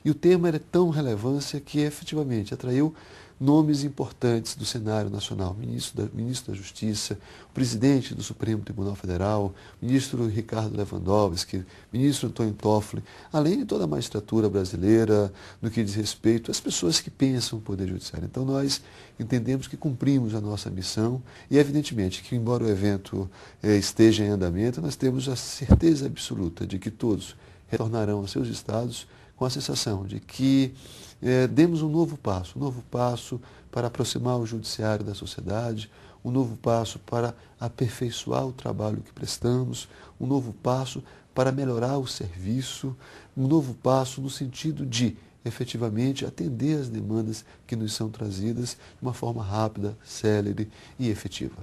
E o tema era tão relevância que efetivamente atraiu nomes importantes do cenário nacional, ministro da Justiça, o presidente do Supremo Tribunal Federal, o ministro Ricardo Lewandowski, ministro Antônio Toffoli, além de toda a magistratura brasileira, no que diz respeito às pessoas que pensam o Poder Judiciário. Então nós entendemos que cumprimos a nossa missão e evidentemente que embora o evento esteja em andamento, nós temos a certeza absoluta de que todos retornarão aos seus estados com a sensação de que demos um novo passo para aproximar o judiciário da sociedade, um novo passo para aperfeiçoar o trabalho que prestamos, um novo passo para melhorar o serviço, um novo passo no sentido de, efetivamente, atender às demandas que nos são trazidas de uma forma rápida, célere e efetiva.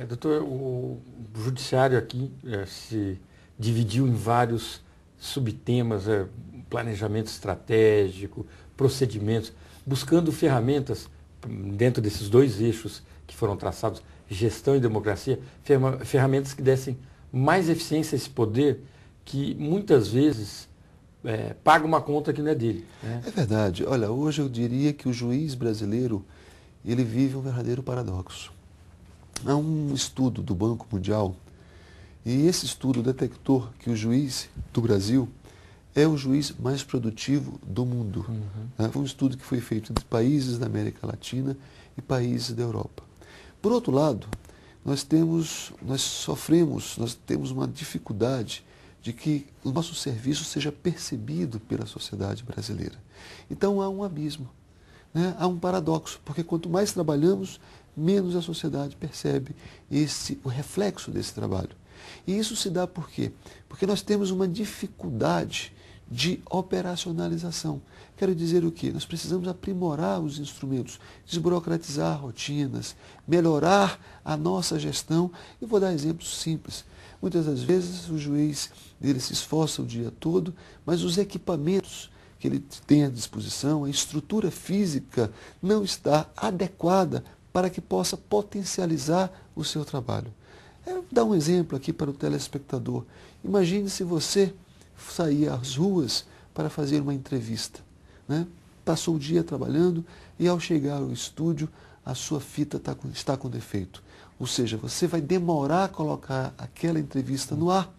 Doutor, o judiciário aqui se dividiu em vários subtemas, planejamento estratégico, procedimentos, buscando ferramentas dentro desses dois eixos que foram traçados, gestão e democracia, ferramentas que dessem mais eficiência a esse poder que muitas vezes paga uma conta que não é dele. Né? É verdade. Olha, hoje eu diria que o juiz brasileiro ele vive um verdadeiro paradoxo. Há um estudo do Banco Mundial e esse estudo detectou que o juiz do Brasil é o juiz mais produtivo do mundo. Foi um estudo que foi feito entre países da América Latina e países da Europa. Por outro lado, nós temos uma dificuldade de que o nosso serviço seja percebido pela sociedade brasileira. Então há um abismo, né? Há um paradoxo, porque quanto mais trabalhamos, menos a sociedade percebe o reflexo desse trabalho. E isso se dá por quê? Porque nós temos uma dificuldade de operacionalização. Quero dizer o quê? Nós precisamos aprimorar os instrumentos, desburocratizar rotinas, melhorar a nossa gestão. E vou dar exemplos simples. Muitas das vezes o juiz ele se esforça o dia todo, mas os equipamentos que ele tem à disposição, a estrutura física não está adequada para que possa potencializar o seu trabalho. Vou dar um exemplo aqui para o telespectador. Imagine se você sair às ruas para fazer uma entrevista, né? Passou o dia trabalhando e ao chegar ao estúdio a sua fita está com defeito. Ou seja, você vai demorar a colocar aquela entrevista no ar.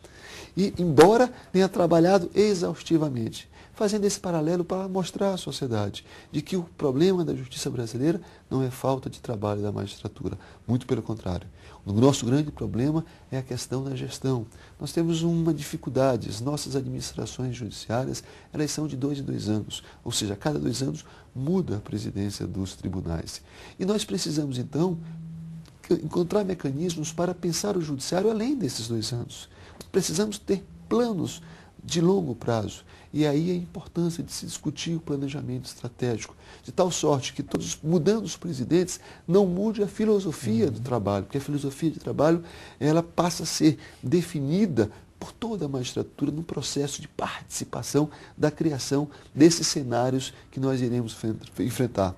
E embora tenha trabalhado exaustivamente, fazendo esse paralelo para mostrar à sociedade de que o problema da justiça brasileira não é falta de trabalho da magistratura, muito pelo contrário. O nosso grande problema é a questão da gestão. Nós temos uma dificuldade, as nossas administrações judiciárias, elas são de 2 em 2 anos, ou seja, a cada 2 anos muda a presidência dos tribunais. E nós precisamos, então, encontrar mecanismos para pensar o judiciário além desses 2 anos. Precisamos ter planos de longo prazo. E aí a importância de se discutir o planejamento estratégico, de tal sorte que todos, mudando os presidentes, não mude a filosofia do trabalho, porque a filosofia de trabalho ela passa a ser definida por toda a magistratura no processo de participação da criação desses cenários que nós iremos enfrentar.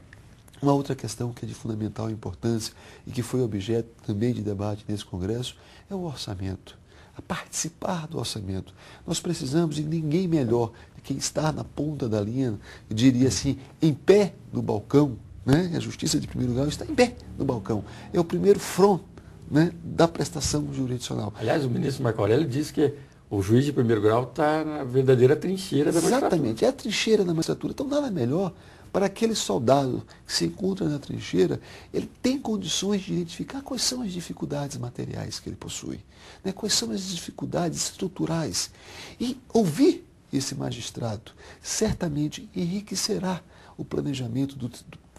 Uma outra questão que é de fundamental importância e que foi objeto também de debate nesse congresso é o orçamento. A participar do orçamento. Nós precisamos, e ninguém melhor que quem está na ponta da linha, eu diria assim, em pé no balcão, né? A justiça de primeiro grau está em pé no balcão. É o primeiro front, né, da prestação jurisdicional. Aliás, o ministro Marco Aurélio disse que o juiz de primeiro grau está na verdadeira trincheira da magistratura. Exatamente, é a trincheira da magistratura. Então, nada melhor para aquele soldado que se encontra na trincheira, ele tem condições de identificar quais são as dificuldades materiais que ele possui, né? Quais são as dificuldades estruturais. E ouvir esse magistrado certamente enriquecerá o planejamento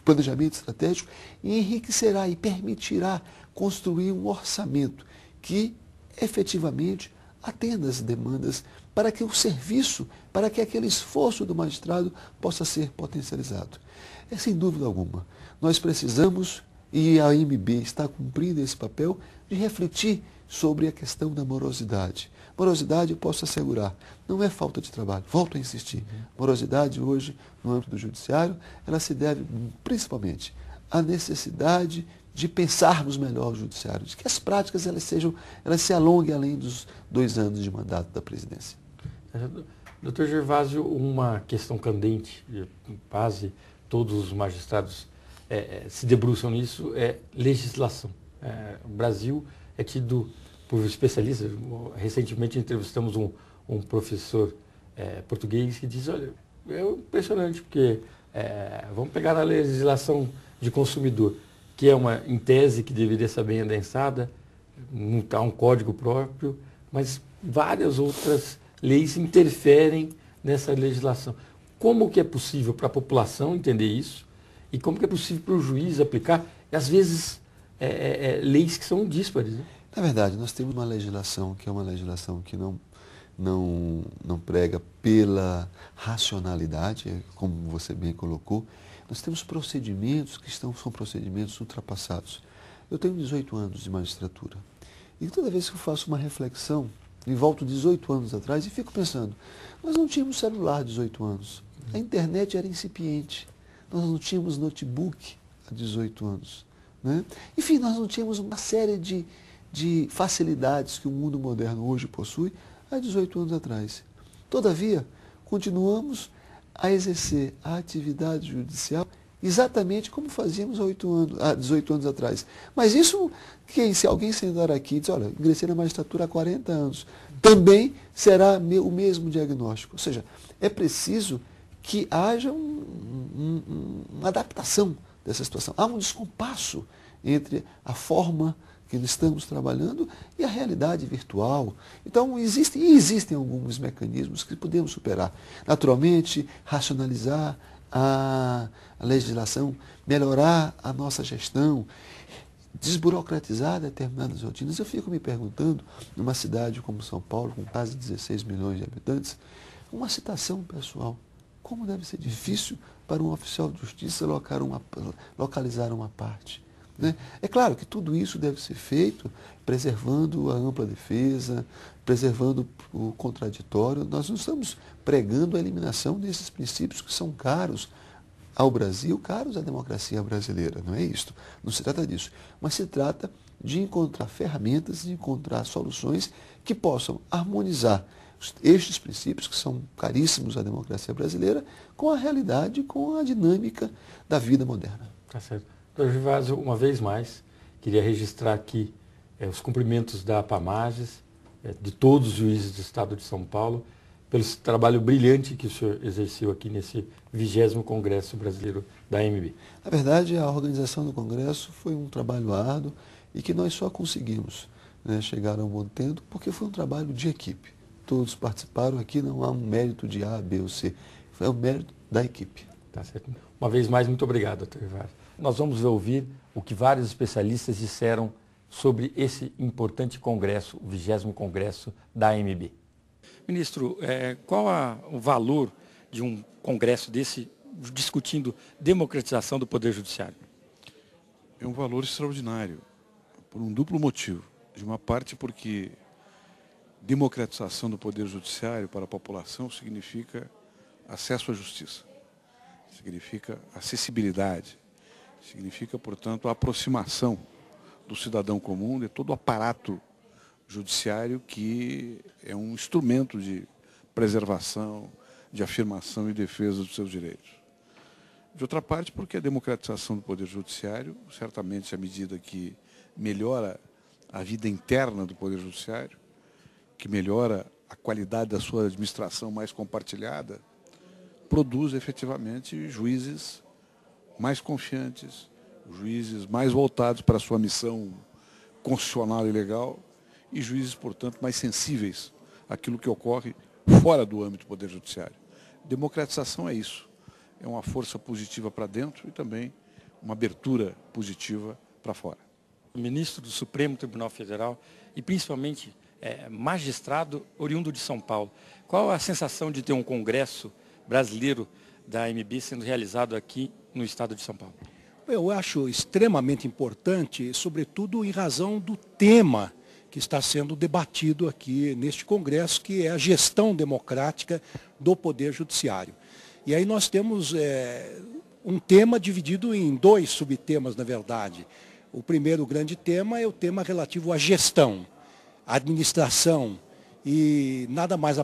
planejamento estratégico e enriquecerá e permitirá construir um orçamento que efetivamente atenda às demandas para que o serviço, para que aquele esforço do magistrado possa ser potencializado. É sem dúvida alguma. Nós precisamos, e a AMB está cumprindo esse papel, de refletir sobre a questão da morosidade. Morosidade, eu posso assegurar, não é falta de trabalho. Volto a insistir. Morosidade hoje, no âmbito do judiciário, ela se deve principalmente à necessidade de pensarmos melhor o judiciário, de que as práticas elas se alonguem além dos 2 anos de mandato da presidência. Doutor Gervásio, uma questão candente, quase todos os magistrados se debruçam nisso, é legislação. O Brasil é tido por especialistas. Recentemente entrevistamos um professor português que diz, olha, é impressionante porque vamos pegar a legislação de consumidor, que é uma, em tese, que deveria ser bem adensada, não está um código próprio, mas várias outras leis interferem nessa legislação. Como que é possível para a população entender isso? E como que é possível para o juiz aplicar, às vezes, leis que são díspares, né? Na verdade, nós temos uma legislação que é uma legislação que não prega pela racionalidade, como você bem colocou. Nós temos procedimentos que são procedimentos ultrapassados. Eu tenho 18 anos de magistratura. E toda vez que eu faço uma reflexão, e volto 18 anos atrás e fico pensando, nós não tínhamos celular há 18 anos. A internet era incipiente. Nós não tínhamos notebook há 18 anos. Né? Enfim, nós não tínhamos uma série de facilidades que o mundo moderno hoje possui há 18 anos atrás. Todavia, continuamos a exercer a atividade judicial exatamente como fazíamos há 18 anos atrás. Mas isso, se alguém sentar aqui e dizer, olha, ingressei na magistratura há 40 anos, também será o mesmo diagnóstico. Ou seja, é preciso que haja uma adaptação dessa situação. Há um descompasso entre a forma que estamos trabalhando e a realidade virtual. Então, existem alguns mecanismos que podemos superar. Naturalmente, racionalizar a legislação, melhorar a nossa gestão, desburocratizar determinadas rotinas. Eu fico me perguntando, numa cidade como São Paulo, com quase 16 milhões de habitantes, uma citação pessoal. Como deve ser difícil para um oficial de justiça localizar uma parte. Né? É claro que tudo isso deve ser feito preservando a ampla defesa, preservando o contraditório. Nós não estamos pregando a eliminação desses princípios que são caros ao Brasil, caros à democracia brasileira. Não é isso. Não se trata disso. Mas se trata de encontrar ferramentas, de encontrar soluções que possam harmonizar estes princípios, que são caríssimos à democracia brasileira, com a realidade, com a dinâmica da vida moderna. Tá certo. Doutor Gervásio, uma vez mais, queria registrar aqui os cumprimentos da APAMAGES, de todos os juízes do Estado de São Paulo, pelo trabalho brilhante que o senhor exerceu aqui nesse 20º Congresso Brasileiro da AMB. Na verdade, a organização do Congresso foi um trabalho árduo e que nós só conseguimos chegar a um bom tempo porque foi um trabalho de equipe. Todos participaram aqui, não há um mérito de A, B ou C, foi o mérito da equipe. Tá certo. Uma vez mais, muito obrigado, doutor Gervásio. Nós vamos ouvir o que vários especialistas disseram sobre esse importante congresso, o 20º Congresso da AMB. Ministro, qual o valor de um congresso desse discutindo democratização do Poder Judiciário? É um valor extraordinário, por um duplo motivo. De uma parte porque democratização do Poder Judiciário para a população significa acesso à justiça, significa acessibilidade, significa, portanto, a aproximação do cidadão comum de todo o aparato judiciário que é um instrumento de preservação, de afirmação e defesa dos seus direitos. De outra parte, porque a democratização do Poder Judiciário, certamente à medida que melhora a vida interna do Poder Judiciário, que melhora a qualidade da sua administração mais compartilhada, produz efetivamente juízes mais confiantes, juízes mais voltados para a sua missão constitucional e legal e juízes, portanto, mais sensíveis àquilo que ocorre fora do âmbito do Poder Judiciário. Democratização é isso, é uma força positiva para dentro e também uma abertura positiva para fora. O ministro do Supremo Tribunal Federal e principalmente magistrado oriundo de São Paulo. Qual a sensação de ter um congresso brasileiro da AMB sendo realizado aqui no estado de São Paulo? Eu acho extremamente importante, sobretudo em razão do tema que está sendo debatido aqui neste congresso, que é a gestão democrática do Poder Judiciário. E aí nós temos um tema dividido em dois subtemas, na verdade. O primeiro grande tema é o tema relativo à gestão, à administração, e nada mais